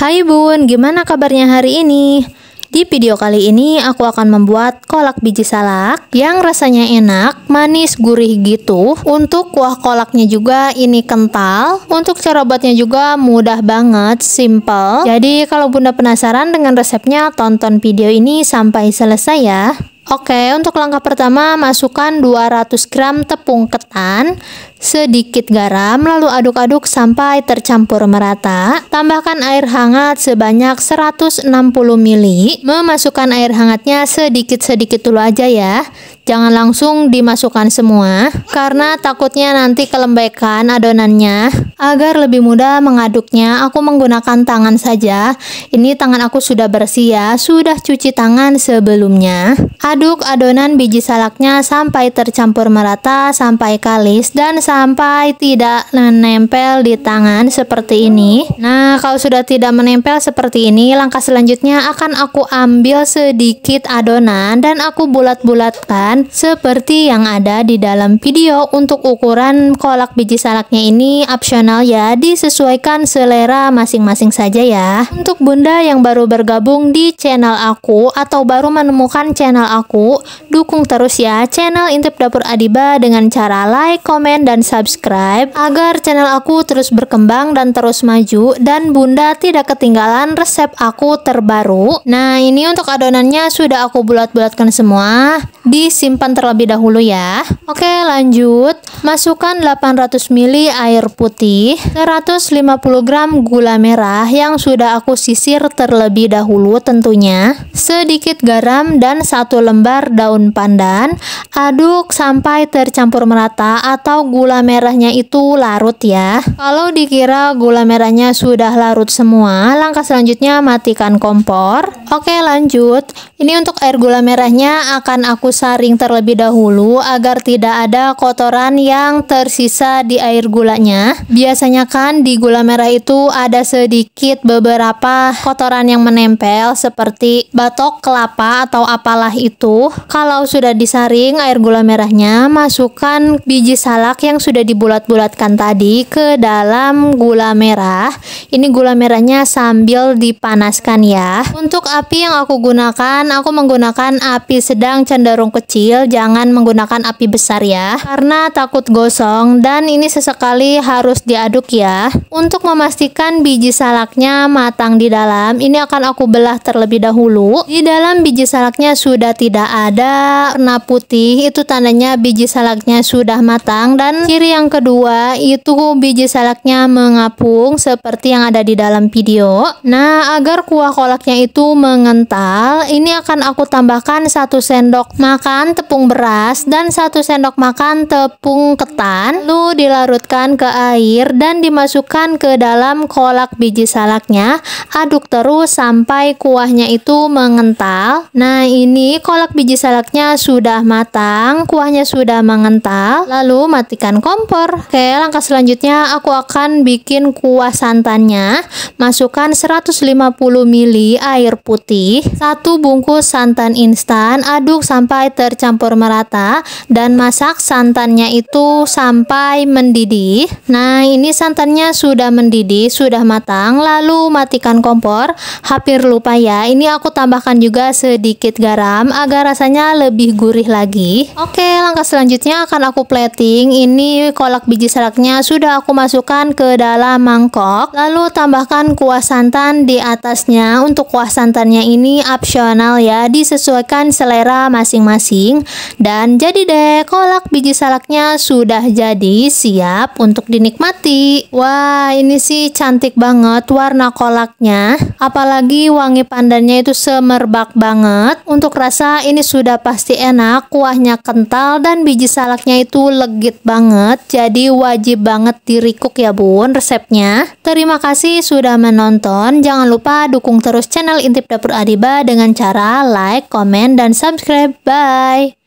Hai Bun, gimana kabarnya hari ini? Di video kali ini aku akan membuat kolak biji salak yang rasanya enak, manis, gurih gitu. Untuk kuah kolaknya juga ini kental. Untuk cara buatnya juga mudah banget, simple. Jadi kalau Bunda penasaran dengan resepnya, tonton video ini sampai selesai ya. Oke, untuk langkah pertama masukkan 200 gram tepung ketan, sedikit garam, lalu aduk-aduk sampai tercampur merata. Tambahkan air hangat sebanyak 160 ml. Memasukkan air hangatnya sedikit-sedikit dulu aja ya. Jangan langsung dimasukkan semua, karena takutnya nanti kelembekan adonannya. Agar lebih mudah mengaduknya, aku menggunakan tangan saja. Ini tangan aku sudah bersih ya, sudah cuci tangan sebelumnya. Aduk adonan biji salaknya sampai tercampur merata, sampai kalis, dan sampai tidak menempel di tangan seperti ini. Nah, kalau sudah tidak menempel seperti ini, langkah selanjutnya akan aku ambil sedikit adonan dan aku bulat-bulatkan seperti yang ada di dalam video. Untuk ukuran kolak biji salaknya ini opsional ya, disesuaikan selera masing-masing saja ya. Untuk Bunda yang baru bergabung di channel aku atau baru menemukan channel aku, dukung terus ya channel Intip Dapur Adiba dengan cara like, komen, dan subscribe agar channel aku terus berkembang dan terus maju dan Bunda tidak ketinggalan resep aku terbaru. Nah, ini untuk adonannya sudah aku bulat-bulatkan semua, disimpan terlebih dahulu ya. Oke, lanjut. Masukkan 800 ml air putih, 150 gram gula merah yang sudah aku sisir terlebih dahulu tentunya, sedikit garam dan 1 lembar daun pandan. Aduk sampai tercampur merata atau gula merahnya itu larut ya. Kalau dikira gula merahnya sudah larut semua, langkah selanjutnya matikan kompor. Oke, lanjut. Ini untuk air gula merahnya akan aku saring terlebih dahulu agar tidak ada kotoran yang tersisa di air gulanya. Biasanya kan di gula merah itu ada sedikit beberapa kotoran yang menempel seperti batok kelapa atau apalah itu. Kalau sudah disaring air gula merahnya, masukkan biji salak yang sudah dibulat-bulatkan tadi ke dalam gula merah. Ini gula merahnya sambil dipanaskan ya. Untuk api yang aku gunakan, aku menggunakan api sedang cenderung kecil, jangan menggunakan api besar ya, karena takut gosong. Dan ini sesekali harus diaduk ya. Untuk memastikan biji salaknya matang di dalam, ini akan aku belah terlebih dahulu. Di dalam biji salaknya sudah tidak ada warna putih, itu tandanya biji salaknya sudah matang. Dan ciri yang kedua itu biji salaknya mengapung seperti yang ada di dalam video. Nah, agar kuah kolaknya itu mengental, ini akan aku tambahkan 1 sendok makan tepung beras dan 1 sendok makan tepung ketan, lalu dilarutkan ke air dan dimasukkan ke dalam kolak biji salaknya. Aduk terus sampai kuahnya itu mengental. Nah, ini kolak biji salaknya sudah matang, kuahnya sudah mengental. Lalu matikan kompor. Oke, langkah selanjutnya aku akan bikin kuah santannya. Masukkan 150 ml air putih, 1 bungkus santan instan, aduk sampai tercampur merata dan masak santannya itu sampai mendidih. Nah, ini santannya sudah mendidih, sudah matang. Lalu matikan kompor. Hampir lupa ya, ini aku tambahkan juga sedikit garam agar rasanya lebih gurih lagi. Oke, langkah selanjutnya akan aku plating. Ini kolak biji salaknya sudah aku masukkan ke dalam mangkok, lalu tambahkan kuah santan di atasnya. Untuk kuah santannya ini opsional ya, disesuaikan selera masing-masing. Dan jadi deh, kolak biji salaknya sudah jadi, siap untuk dinikmati. Wah, ini sih cantik banget warna kolaknya, apalagi wangi pandannya itu semerbak banget. Untuk rasa ini sudah pasti enak, kuahnya kental dan biji salaknya itu legit banget. Jadi wajib banget dirikuk ya Bun resepnya. Terima kasih sudah menonton. Jangan lupa dukung terus channel Intip Dapur Adiba dengan cara like, komen, dan subscribe. Bye.